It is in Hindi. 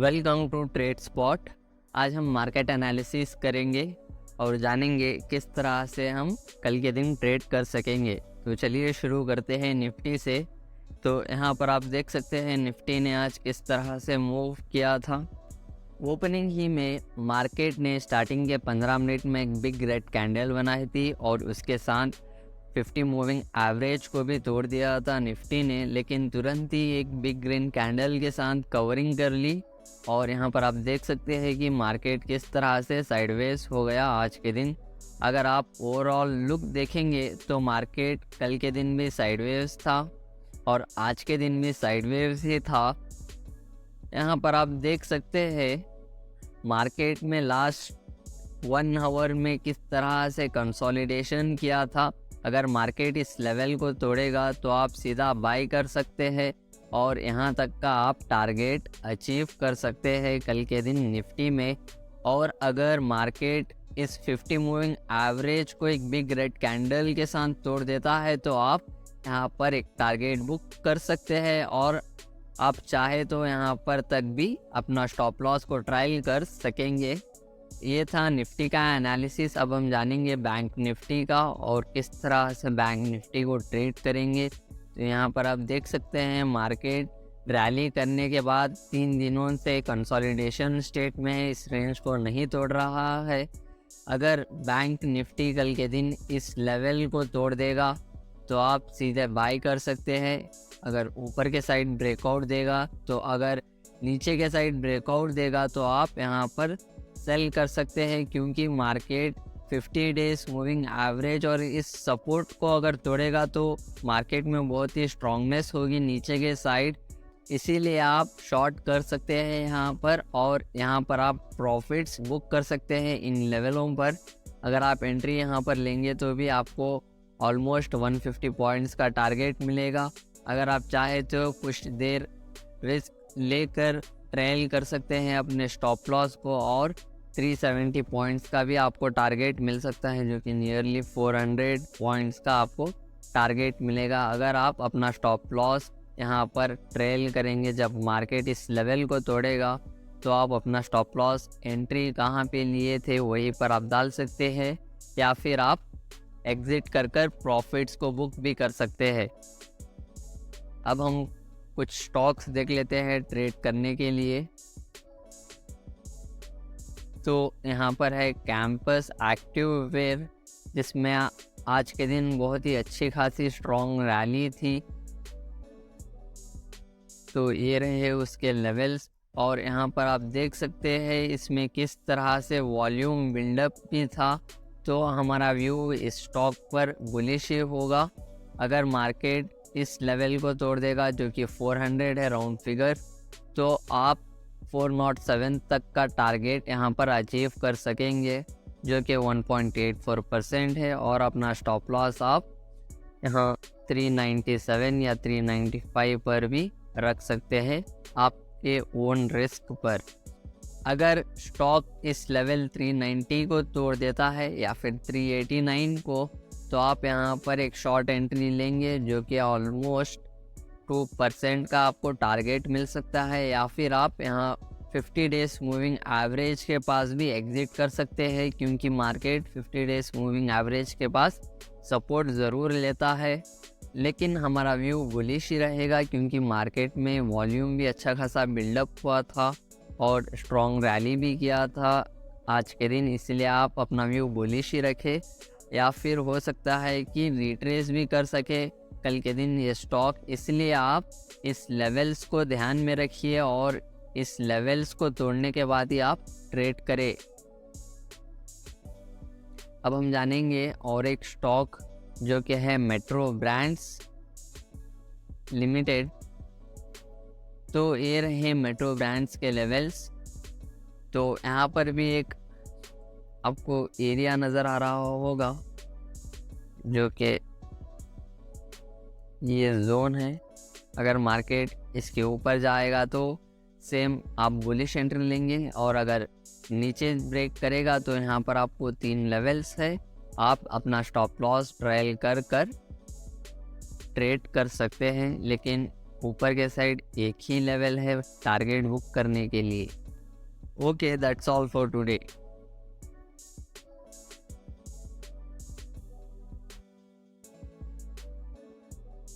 Welcome to trade spot. आज हम मार्केट एनालिसिस करेंगे और जानेंगे किस तरह से हम कल के दिन ट्रेड कर सकेंगे। तो चलिए शुरू करते हैं निफ्टी से। तो यहाँ पर आप देख सकते हैं निफ्टी ने आज किस तरह से मूव किया था। ओपनिंग ही में मार्केट ने स्टार्टिंग के 15 मिनट में एक बिग रेड कैंडल बनाई थी और उसके साथ 50 मूविंग एवरेज को भी तोड़ दिया था निफ्टी ने, लेकिन तुरंत ही एक बिग ग्रीन कैंडल के साथ कवरिंग कर ली। और यहाँ पर आप देख सकते हैं कि मार्केट किस तरह से साइडवेज हो गया आज के दिन। अगर आप ओवरऑल लुक देखेंगे तो मार्केट कल के दिन भी साइडवेज था और आज के दिन भी साइडवेज ही था। यहाँ पर आप देख सकते हैं मार्केट में लास्ट 1 आवर में किस तरह से कंसोलिडेशन किया था। अगर मार्केट इस लेवल को तोड़ेगा तो आप सीधा बाई कर सकते हैं और यहाँ तक का आप टारगेट अचीव कर सकते हैं कल के दिन निफ्टी में। और अगर मार्केट इस 50 मूविंग एवरेज को एक बिग रेड कैंडल के साथ तोड़ देता है तो आप यहाँ पर एक टारगेट बुक कर सकते हैं और आप चाहे तो यहाँ पर तक भी अपना स्टॉप लॉस को ट्रायल कर सकेंगे। ये था निफ्टी का एनालिसिस। अब हम जानेंगे बैंक निफ्टी का और किस तरह से बैंक निफ्टी को ट्रेड करेंगे। तो यहाँ पर आप देख सकते हैं मार्केट रैली करने के बाद 3 दिनों से कंसोलिडेशन स्टेट में है, इस रेंज को नहीं तोड़ रहा है। अगर बैंक निफ्टी कल के दिन इस लेवल को तोड़ देगा तो आप सीधे बाई कर सकते हैं। अगर ऊपर के साइड ब्रेकआउट देगा तो अगर नीचे के साइड ब्रेकआउट देगा तो आप यहाँ पर सेल कर सकते हैं, क्योंकि मार्केट 50 डेज मूविंग एवरेज और इस सपोर्ट को अगर तोड़ेगा तो मार्केट में बहुत ही स्ट्रांगनेस होगी नीचे के साइड। इसीलिए आप शॉर्ट कर सकते हैं यहाँ पर और यहाँ पर आप प्रॉफिट्स बुक कर सकते हैं इन लेवलों पर। अगर आप एंट्री यहाँ पर लेंगे तो भी आपको ऑलमोस्ट 150 पॉइंट्स का टारगेट मिलेगा। अगर आप चाहे तो कुछ देर रिस्क लेकर ट्रेल कर सकते हैं अपने स्टॉप लॉस को और 370 पॉइंट्स का भी आपको टारगेट मिल सकता है, जो कि नियरली 400 पॉइंट्स का आपको टारगेट मिलेगा। अगर आप अपना स्टॉप लॉस यहाँ पर ट्रेल करेंगे जब मार्केट इस लेवल को तोड़ेगा तो आप अपना स्टॉप लॉस एंट्री कहाँ पे लिए थे वहीं पर आप डाल सकते हैं या फिर आप एग्जिट कर कर प्रॉफिट्स को बुक भी कर सकते हैं। अब हम कुछ स्टॉक्स देख लेते हैं ट्रेड करने के लिए। तो यहाँ पर है कैंपस एक्टिववेयर, जिसमें आज के दिन बहुत ही अच्छी खासी स्ट्रॉन्ग रैली थी। तो ये रहे उसके लेवल्स और यहाँ पर आप देख सकते हैं इसमें किस तरह से वॉल्यूम बिल्डअप भी था। तो हमारा व्यू इस स्टॉक पर बुलिश ही होगा। अगर मार्केट इस लेवल को तोड़ देगा जो कि 400 है राउंड फिगर, तो आप 407 तक का टारगेट यहाँ पर अचीव कर सकेंगे जो कि 1.84% है और अपना स्टॉप लॉस आप यहाँ 397 या 395 पर भी रख सकते हैं आपके ओन रिस्क पर। अगर स्टॉक इस लेवल 390 को तोड़ देता है या फिर 389 को, तो आप यहाँ पर एक शॉर्ट एंट्री लेंगे जो कि ऑलमोस्ट 2% का आपको टारगेट मिल सकता है, या फिर आप यहाँ 50 डेज मूविंग एवरेज के पास भी एग्जिट कर सकते हैं, क्योंकि मार्केट 50 डेज मूविंग एवरेज के पास सपोर्ट ज़रूर लेता है। लेकिन हमारा व्यू बुलिश ही रहेगा क्योंकि मार्केट में वॉल्यूम भी अच्छा खासा बिल्डअप हुआ था और स्ट्रॉन्ग रैली भी किया था आज के दिन, इसलिए आप अपना व्यू बुलिश ही रखें। या फिर हो सकता है कि रिट्रेस भी कर सके कल के दिन ये स्टॉक, इसलिए आप इस लेवल्स को ध्यान में रखिए और इस लेवल्स को तोड़ने के बाद ही आप ट्रेड करें। अब हम जानेंगे और एक स्टॉक जो कि है मेट्रो ब्रांड्स लिमिटेड। तो ये रहे मेट्रो ब्रांड्स के लेवल्स। तो यहाँ पर भी एक आपको एरिया नज़र आ रहा होगा जो कि ये जोन है। अगर मार्केट इसके ऊपर जाएगा तो सेम आप बुलिश एंट्री लेंगे और अगर नीचे ब्रेक करेगा तो यहाँ पर आपको 3 लेवल्स है, आप अपना स्टॉप लॉस ट्रायल कर कर ट्रेड कर सकते हैं। लेकिन ऊपर के साइड एक ही लेवल है टारगेट बुक करने के लिए। Okay, that's all for today.